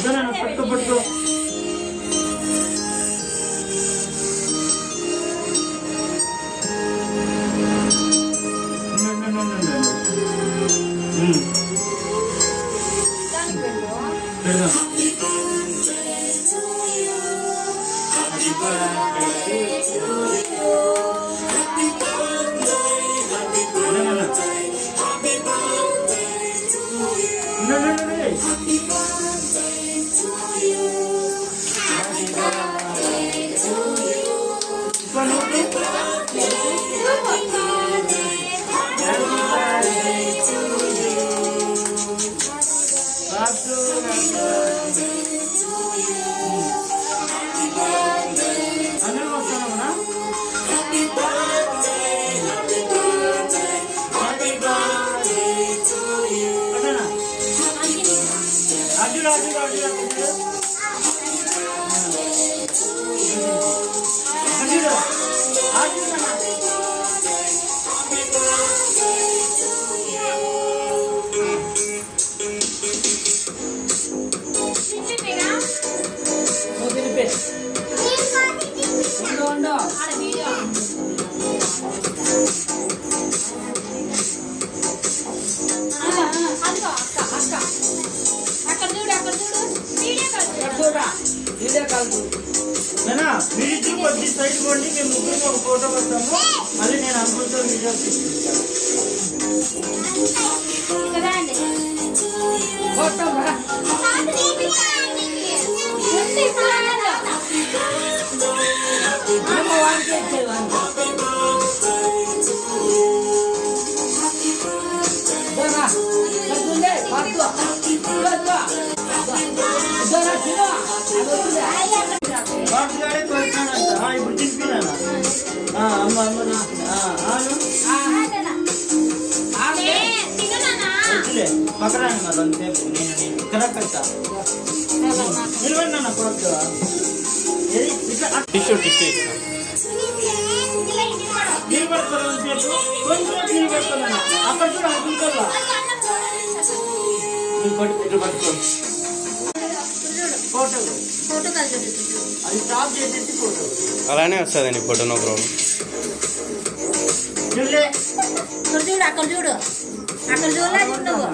పట్టుకో పట్టుకో. మీరిద్దరు కొద్ది సైడ్ పోండి, మేము ముగ్గురికి ఒక ఫోటో వస్తాము. మళ్ళీ నేను అనుకుంటూ వీడియో తీసుకుంటాను. ఇప్పుడు తిప్పినానా? అమ్మ అమ్మ పక్కరాని మరి అంతసేపు నేను ఇక్కడ పెడతా. నిలబడి నా కొడుకు నిలబడతాను అంతసేపు, కొంచెం నిలబెడతాను. అక్కడ చూడ అనుకుంటా పట్టుకో ఫోటో అది స్టాప్ చేసేసి ఫోటో అలానే వస్తుందండి ఫోటో. No problem. చూడు అక్కడ చూడు, అక్కడ చూడలేదు.